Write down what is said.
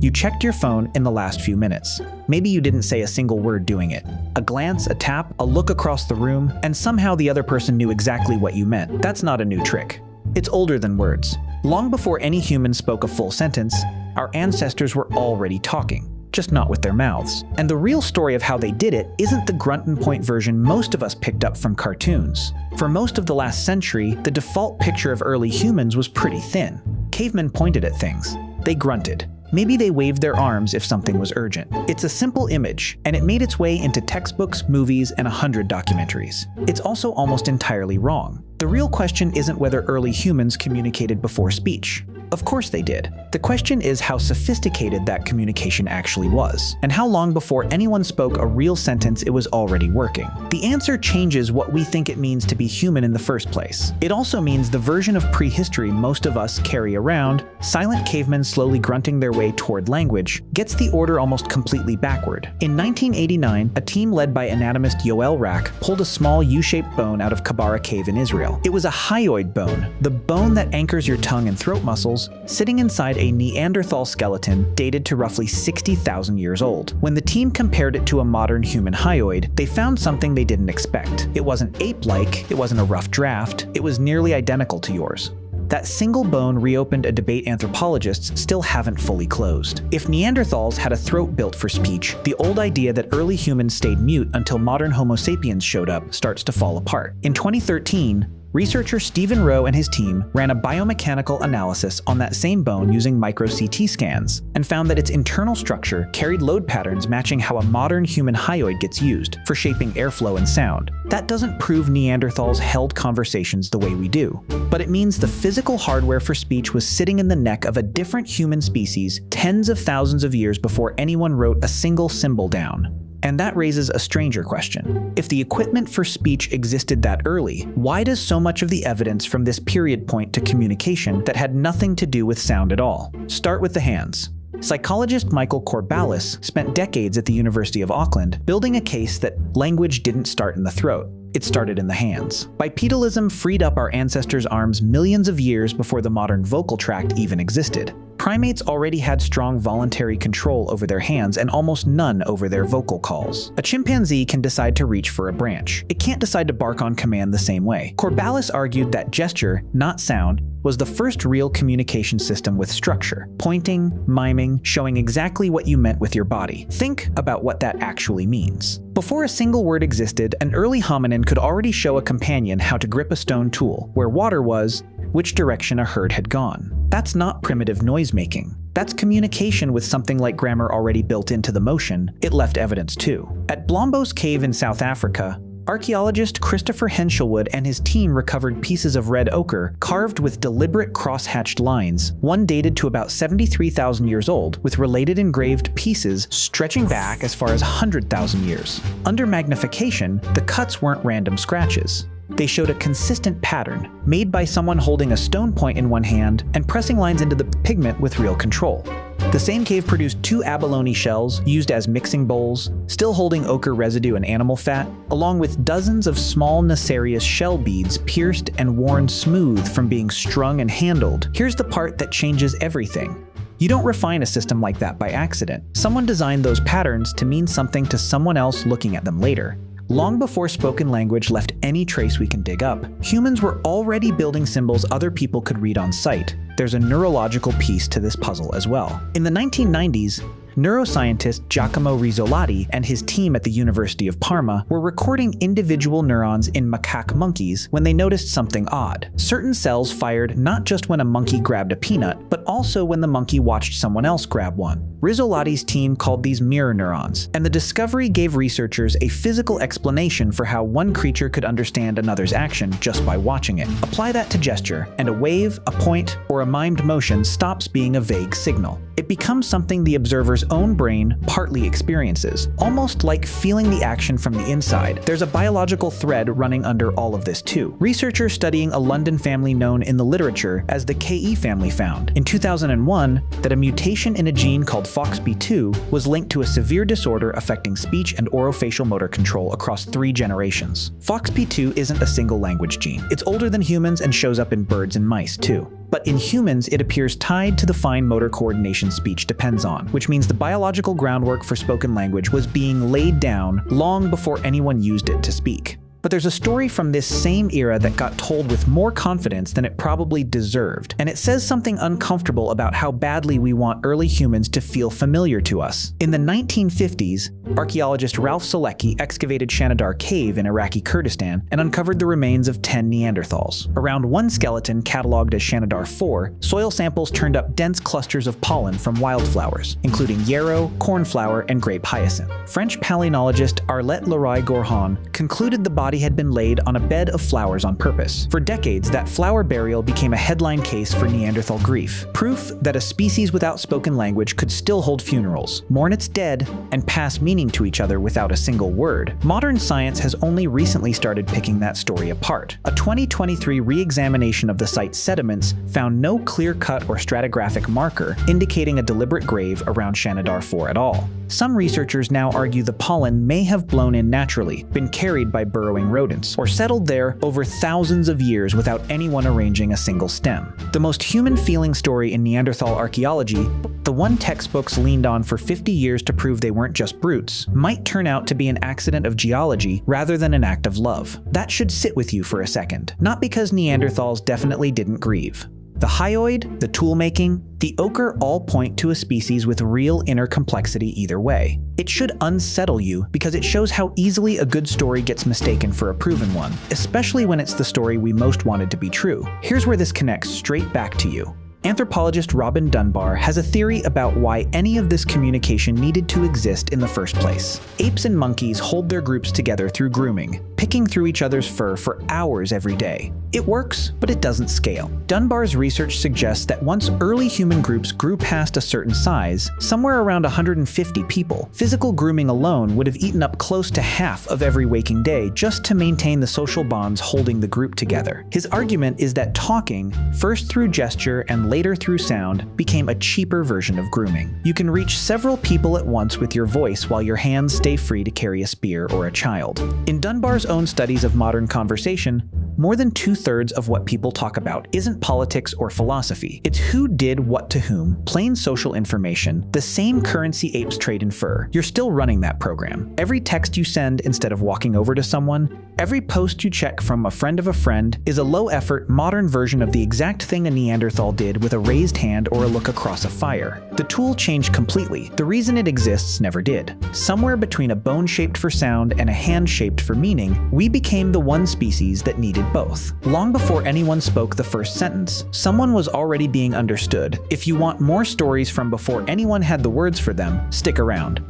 You checked your phone in the last few minutes. Maybe you didn't say a single word doing it. A glance, a tap, a look across the room, and somehow the other person knew exactly what you meant. That's not a new trick. It's older than words. Long before any human spoke a full sentence, our ancestors were already talking, just not with their mouths. And the real story of how they did it isn't the grunt and point version most of us picked up from cartoons. For most of the last century, the default picture of early humans was pretty thin. Cavemen pointed at things. They grunted. Maybe they waved their arms if something was urgent. It's a simple image, and it made its way into textbooks, movies, and 100 documentaries. It's also almost entirely wrong. The real question isn't whether early humans communicated before speech. Of course they did. The question is how sophisticated that communication actually was, and how long before anyone spoke a real sentence it was already working. The answer changes what we think it means to be human in the first place. It also means the version of prehistory most of us carry around, silent cavemen slowly grunting their way toward language, gets the order almost completely backward. In 1989, a team led by anatomist Yoel Rak pulled a small U-shaped bone out of Kabara Cave in Israel. It was a hyoid bone, the bone that anchors your tongue and throat muscles, sitting inside a Neanderthal skeleton dated to roughly 60,000 years old. When the team compared it to a modern human hyoid, they found something they didn't expect. It wasn't ape-like, it wasn't a rough draft, it was nearly identical to yours. That single bone reopened a debate anthropologists still haven't fully closed. If Neanderthals had a throat built for speech, the old idea that early humans stayed mute until modern Homo sapiens showed up starts to fall apart. In 2013, researcher Stephen Rowe and his team ran a biomechanical analysis on that same bone using micro-CT scans, and found that its internal structure carried load patterns matching how a modern human hyoid gets used for shaping airflow and sound. That doesn't prove Neanderthals held conversations the way we do, but it means the physical hardware for speech was sitting in the neck of a different human species tens of thousands of years before anyone wrote a single symbol down. And that raises a stranger question. If the equipment for speech existed that early, why does so much of the evidence from this period point to communication that had nothing to do with sound at all? Start with the hands. Psychologist Michael Corballis spent decades at the University of Auckland building a case that language didn't start in the throat. It started in the hands. Bipedalism freed up our ancestors' arms millions of years before the modern vocal tract even existed. Primates already had strong voluntary control over their hands and almost none over their vocal calls. A chimpanzee can decide to reach for a branch. It can't decide to bark on command the same way. Corballis argued that gesture, not sound, was the first real communication system with structure. Pointing, miming, showing exactly what you meant with your body. Think about what that actually means. Before a single word existed, an early hominin could already show a companion how to grip a stone tool, where water was, which direction a herd had gone. That's not primitive noise-making. That's communication with something like grammar already built into the motion it left evidence to. At Blombos Cave in South Africa, archaeologist Christopher Henshelwood and his team recovered pieces of red ochre carved with deliberate cross-hatched lines, one dated to about 73,000 years old, with related engraved pieces stretching back as far as 100,000 years. Under magnification, the cuts weren't random scratches. They showed a consistent pattern, made by someone holding a stone point in one hand and pressing lines into the pigment with real control. The same cave produced 2 abalone shells used as mixing bowls, still holding ochre residue and animal fat, along with dozens of small nacreous shell beads pierced and worn smooth from being strung and handled. Here's the part that changes everything. You don't refine a system like that by accident. Someone designed those patterns to mean something to someone else looking at them later. Long before spoken language left any trace we can dig up, humans were already building symbols other people could read on sight. There's a neurological piece to this puzzle as well. In the 1990s, neuroscientist Giacomo Rizzolatti and his team at the University of Parma were recording individual neurons in macaque monkeys when they noticed something odd. Certain cells fired not just when a monkey grabbed a peanut, but also when the monkey watched someone else grab one. Rizzolatti's team called these mirror neurons, and the discovery gave researchers a physical explanation for how one creature could understand another's action just by watching it. Apply that to gesture, and a wave, a point, or a mimed motion stops being a vague signal. It becomes something the observer's own brain partly experiences, almost like feeling the action from the inside. There's a biological thread running under all of this too. Researchers studying a London family known in the literature as the KE family found, in 2001, that a mutation in a gene called FOXP2 was linked to a severe disorder affecting speech and orofacial motor control across 3 generations. FOXP2 isn't a single language gene. It's older than humans and shows up in birds and mice too. But in humans, it appears tied to the fine motor coordination speech depends on, which means the biological groundwork for spoken language was being laid down long before anyone used it to speak. But there's a story from this same era that got told with more confidence than it probably deserved, and it says something uncomfortable about how badly we want early humans to feel familiar to us. In the 1950s, archaeologist Ralph Selecki excavated Shanidar Cave in Iraqi Kurdistan and uncovered the remains of 10 Neanderthals. Around one skeleton, cataloged as Shanidar 4, soil samples turned up dense clusters of pollen from wildflowers, including yarrow, cornflower, and grape hyacinth. French palynologist Arlette Leroy-Gourhan concluded the body had been laid on a bed of flowers on purpose. For decades, that flower burial became a headline case for Neanderthal grief, proof that a species without spoken language could still hold funerals, mourn its dead, and pass meaning to each other without a single word. Modern science has only recently started picking that story apart. A 2023 re-examination of the site's sediments found no clear-cut or stratigraphic marker indicating a deliberate grave around Shanidar 4 at all. Some researchers now argue the pollen may have blown in naturally, been carried by burrowing rodents, or settled there over thousands of years without anyone arranging a single stem. The most human-feeling story in Neanderthal archaeology, the one textbooks leaned on for 50 years to prove they weren't just brutes, might turn out to be an accident of geology rather than an act of love. That should sit with you for a second. Not because Neanderthals definitely didn't grieve. The hyoid, the tool-making, the ochre all point to a species with real inner complexity either way. It should unsettle you because it shows how easily a good story gets mistaken for a proven one, especially when it's the story we most wanted to be true. Here's where this connects straight back to you. Anthropologist Robin Dunbar has a theory about why any of this communication needed to exist in the first place. Apes and monkeys hold their groups together through grooming, picking through each other's fur for hours every day. It works, but it doesn't scale. Dunbar's research suggests that once early human groups grew past a certain size, somewhere around 150 people, physical grooming alone would have eaten up close to half of every waking day just to maintain the social bonds holding the group together. His argument is that talking, first through gesture and later through sound, became a cheaper version of grooming. You can reach several people at once with your voice while your hands stay free to carry a spear or a child. In Dunbar's own studies of modern conversation, more than 2/3 of what people talk about isn't politics or philosophy. It's who did what to whom, plain social information, the same currency apes trade in fur. You're still running that program. Every text you send instead of walking over to someone, every post you check from a friend of a friend is a low-effort, modern version of the exact thing a Neanderthal did with a raised hand or a look across a fire. The tool changed completely. The reason it exists never did. Somewhere between a bone shaped for sound and a hand shaped for meaning, we became the one species that needed both. Long before anyone spoke the first sentence, someone was already being understood. If you want more stories from before anyone had the words for them, stick around.